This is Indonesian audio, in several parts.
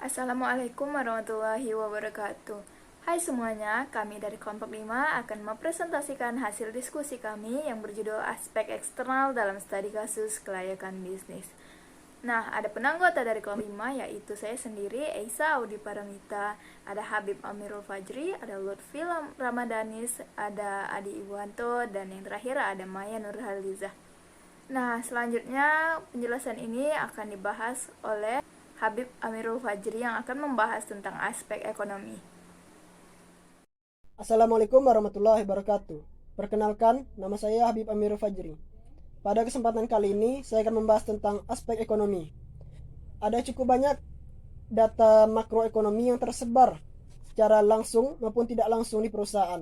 Assalamualaikum warahmatullahi wabarakatuh. Hai semuanya, kami dari kelompok 5 akan mempresentasikan hasil diskusi kami yang berjudul Aspek Eksternal dalam Studi Kasus Kelayakan Bisnis. Nah, ada penanggota dari kelompok 5 yaitu saya sendiri, Eisa Audi Paramita, ada Habib Amirul Fajri, ada Lutfi Ramadanis, ada Adi Iwanto, dan yang terakhir ada Maya Nurhalizah. Nah, selanjutnya penjelasan ini akan dibahas oleh Habib Amirul Fajri yang akan membahas tentang aspek ekonomi. Assalamualaikum warahmatullahi wabarakatuh. Perkenalkan, nama saya Habib Amirul Fajri. Pada kesempatan kali ini, saya akan membahas tentang aspek ekonomi. Ada cukup banyak data makroekonomi yang tersebar secara langsung maupun tidak langsung di perusahaan.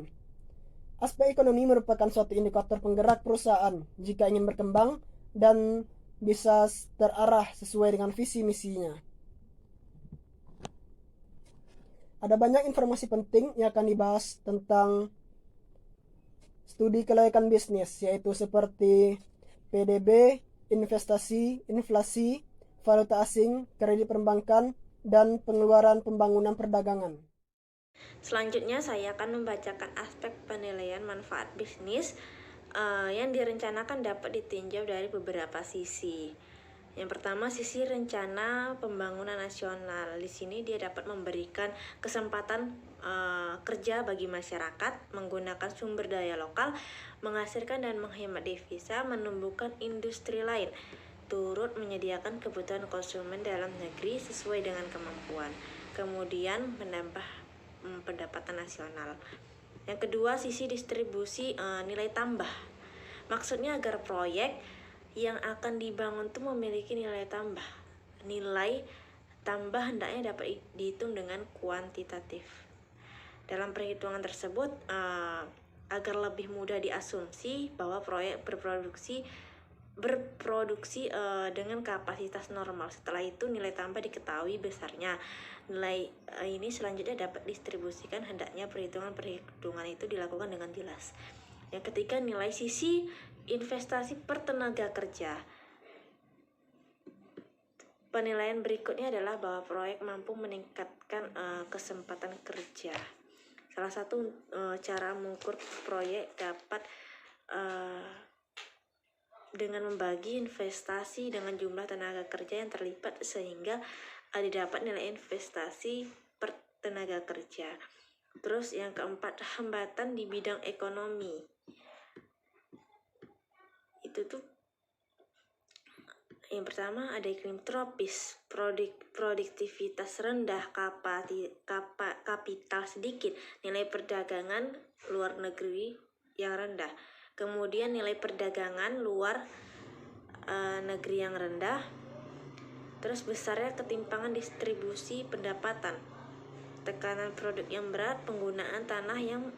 Aspek ekonomi merupakan suatu indikator penggerak perusahaan jika ingin berkembang dan bisa terarah sesuai dengan visi misinya. Ada banyak informasi penting yang akan dibahas tentang studi kelayakan bisnis, yaitu seperti PDB, investasi, inflasi, valuta asing, kredit perbankan, dan pengeluaran pembangunan perdagangan. Selanjutnya saya akan membacakan aspek penilaian manfaat bisnis yang direncanakan dapat ditinjau dari beberapa sisi. Yang pertama, sisi rencana pembangunan nasional. Di sini dia dapat memberikan kesempatan kerja bagi masyarakat, menggunakan sumber daya lokal, menghasilkan dan menghemat devisa, menumbuhkan industri lain, turut menyediakan kebutuhan konsumen dalam negeri sesuai dengan kemampuan. Kemudian menambah pendapatan nasional. Yang kedua, sisi distribusi nilai tambah. Maksudnya agar proyek yang akan dibangun itu memiliki nilai tambah. Nilai tambah hendaknya dapat dihitung dengan kuantitatif. Dalam perhitungan tersebut, agar lebih mudah diasumsi bahwa proyek berproduksi dengan kapasitas normal. Setelah itu nilai tambah diketahui besarnya. Nilai ini selanjutnya dapat distribusikan, hendaknya perhitungan itu dilakukan dengan jelas. Yang ketiga, nilai sisi investasi per tenaga kerja. Penilaian berikutnya adalah bahwa proyek mampu meningkatkan kesempatan kerja. Salah satu cara mengukur proyek dapat dengan membagi investasi dengan jumlah tenaga kerja yang terlibat sehingga didapat nilai investasi per tenaga kerja. Terus yang keempat, hambatan di bidang ekonomi. Itu tuh yang pertama ada iklim tropis, produktivitas rendah, kapital sedikit, nilai perdagangan luar negeri yang rendah. Kemudian nilai perdagangan luar negeri yang rendah. Terus besarnya ketimpangan distribusi pendapatan, tekanan produk yang berat, penggunaan tanah yang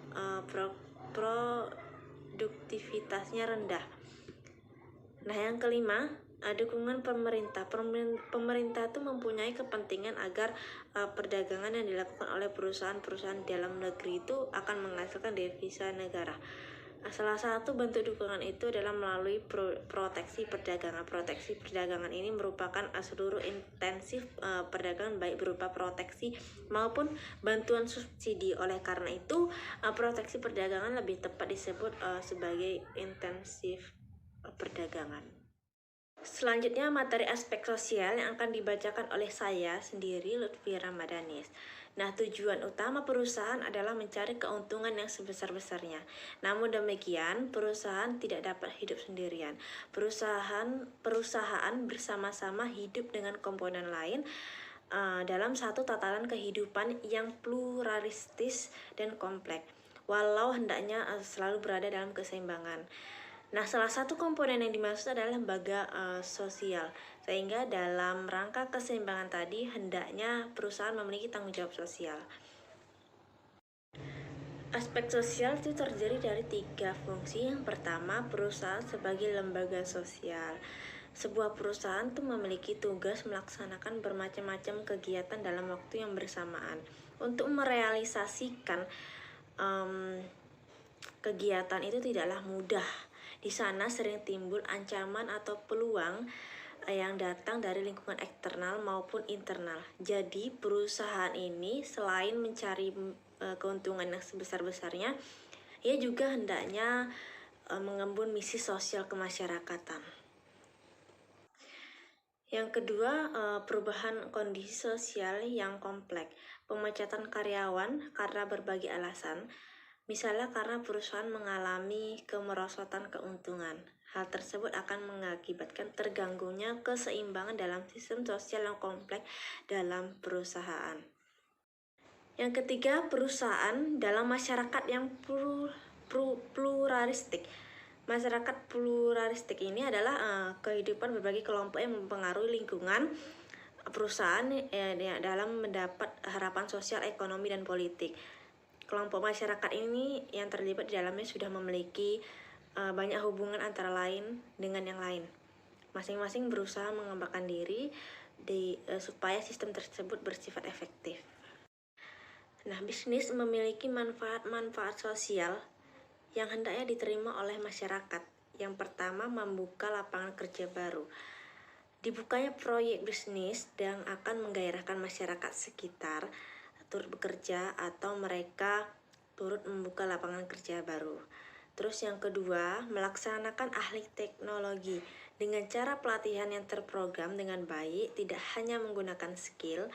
produktivitasnya rendah. Nah, yang kelima, dukungan pemerintah. Pemerintah itu mempunyai kepentingan agar perdagangan yang dilakukan oleh perusahaan-perusahaan dalam negeri itu akan menghasilkan devisa negara. Salah satu bentuk dukungan itu adalah melalui proteksi perdagangan. Proteksi perdagangan ini merupakan seluruh intensif perdagangan, baik berupa proteksi maupun bantuan subsidi. Oleh karena itu, proteksi perdagangan lebih tepat disebut sebagai intensif perdagangan. Selanjutnya materi aspek sosial yang akan dibacakan oleh saya sendiri, Lutfi Ramadanis. Nah, tujuan utama perusahaan adalah mencari keuntungan yang sebesar-besarnya. Namun demikian, perusahaan tidak dapat hidup sendirian. Perusahaan bersama-sama hidup dengan komponen lain dalam satu tatanan kehidupan yang pluralistis dan kompleks, walau hendaknya selalu berada dalam keseimbangan. Nah, salah satu komponen yang dimaksud adalah lembaga sosial. Sehingga dalam rangka keseimbangan tadi, hendaknya perusahaan memiliki tanggung jawab sosial. Aspek sosial itu terdiri dari 3 fungsi. Yang pertama, perusahaan sebagai lembaga sosial. Sebuah perusahaan itu memiliki tugas melaksanakan bermacam-macam kegiatan dalam waktu yang bersamaan. Untuk merealisasikan kegiatan itu tidaklah mudah. Di sana sering timbul ancaman atau peluang yang datang dari lingkungan eksternal maupun internal. Jadi perusahaan ini selain mencari keuntungan yang sebesar-besarnya, ia juga hendaknya mengembun misi sosial kemasyarakatan. Yang kedua, perubahan kondisi sosial yang kompleks. Pemecatan karyawan karena berbagai alasan, misalnya karena perusahaan mengalami kemerosotan keuntungan. Hal tersebut akan mengakibatkan terganggunya keseimbangan dalam sistem sosial yang kompleks dalam perusahaan. Yang ketiga, perusahaan dalam masyarakat yang pluralistik. Masyarakat pluralistik ini adalah kehidupan berbagai kelompok yang mempengaruhi lingkungan perusahaan dalam mendapat harapan sosial, ekonomi, dan politik. Kelompok masyarakat ini yang terlibat di dalamnya sudah memiliki banyak hubungan antara lain dengan yang lain. Masing-masing berusaha mengembangkan diri supaya sistem tersebut bersifat efektif. Nah, bisnis memiliki manfaat sosial yang hendaknya diterima oleh masyarakat. Yang pertama, membuka lapangan kerja baru. Dibukanya proyek bisnis yang akan menggairahkan masyarakat sekitar turut bekerja atau mereka turut membuka lapangan kerja baru. Terus yang kedua, melaksanakan ahli teknologi dengan cara pelatihan yang terprogram dengan baik, tidak hanya menggunakan skill,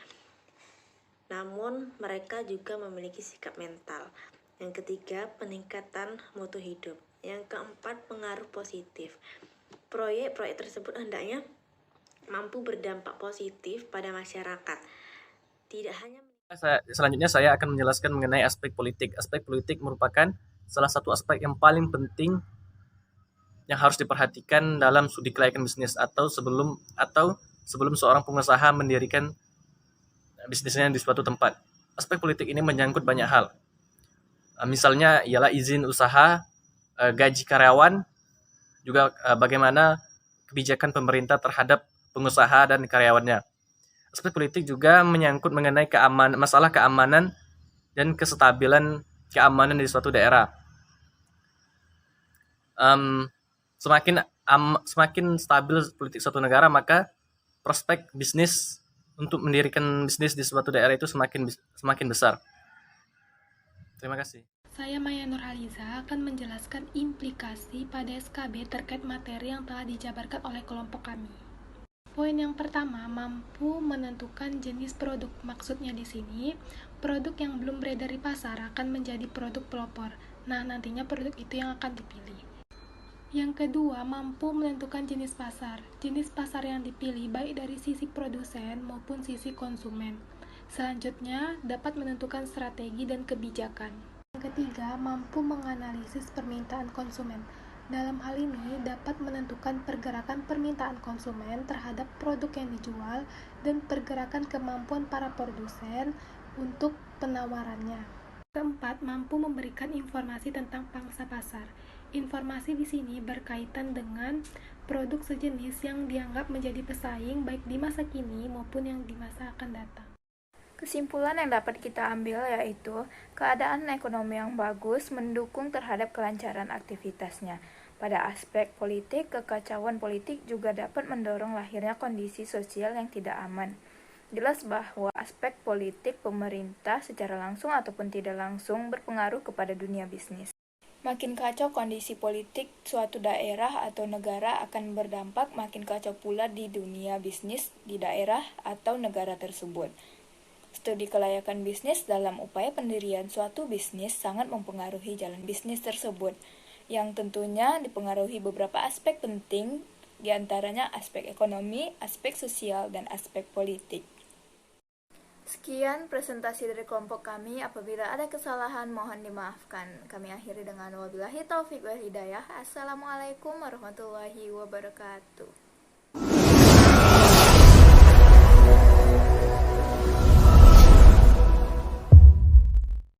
namun mereka juga memiliki sikap mental. Yang ketiga, peningkatan mutu hidup. Yang keempat, pengaruh positif. Proyek-proyek tersebut hendaknya mampu berdampak positif pada masyarakat. Tidak hanya Selanjutnya saya akan menjelaskan mengenai aspek politik. Aspek politik merupakan salah satu aspek yang paling penting yang harus diperhatikan dalam studi kelayakan bisnis atau sebelum seorang pengusaha mendirikan bisnisnya di suatu tempat. Aspek politik ini menyangkut banyak hal. Misalnya ialah izin usaha, gaji karyawan, juga bagaimana kebijakan pemerintah terhadap pengusaha dan karyawannya. Aspek politik juga menyangkut mengenai masalah keamanan dan kestabilan keamanan di suatu daerah. Semakin stabil politik suatu negara, maka prospek bisnis untuk mendirikan bisnis di suatu daerah itu semakin besar. Terima kasih. Saya Maya Nurhaliza akan menjelaskan implikasi pada SKB terkait materi yang telah dijabarkan oleh kelompok kami. Poin yang pertama, mampu menentukan jenis produk. Maksudnya di sini, produk yang belum beredar di pasar akan menjadi produk pelopor. Nah, nantinya produk itu yang akan dipilih. Yang kedua, mampu menentukan jenis pasar. Jenis pasar yang dipilih baik dari sisi produsen maupun sisi konsumen. Selanjutnya, dapat menentukan strategi dan kebijakan. Yang ketiga, mampu menganalisis permintaan konsumen. Dalam hal ini, dapat menentukan pergerakan permintaan konsumen terhadap produk yang dijual dan pergerakan kemampuan para produsen untuk penawarannya. Keempat, mampu memberikan informasi tentang pangsa pasar. Informasi di sini berkaitan dengan produk sejenis yang dianggap menjadi pesaing baik di masa kini maupun yang di masa akan datang. Kesimpulan yang dapat kita ambil yaitu keadaan ekonomi yang bagus mendukung terhadap kelancaran aktivitasnya. Pada aspek politik, kekacauan politik juga dapat mendorong lahirnya kondisi sosial yang tidak aman. Jelas bahwa aspek politik pemerintah secara langsung ataupun tidak langsung berpengaruh kepada dunia bisnis. Makin kacau kondisi politik suatu daerah atau negara akan berdampak makin kacau pula di dunia bisnis di daerah atau negara tersebut. Studi kelayakan bisnis dalam upaya pendirian suatu bisnis sangat mempengaruhi jalan bisnis tersebut, yang tentunya dipengaruhi beberapa aspek penting, diantaranya aspek ekonomi, aspek sosial, dan aspek politik. Sekian presentasi dari kelompok kami. Apabila ada kesalahan, mohon dimaafkan. Kami akhiri dengan wabillahi taufiq wal hidayah. Assalamualaikum warahmatullahi wabarakatuh.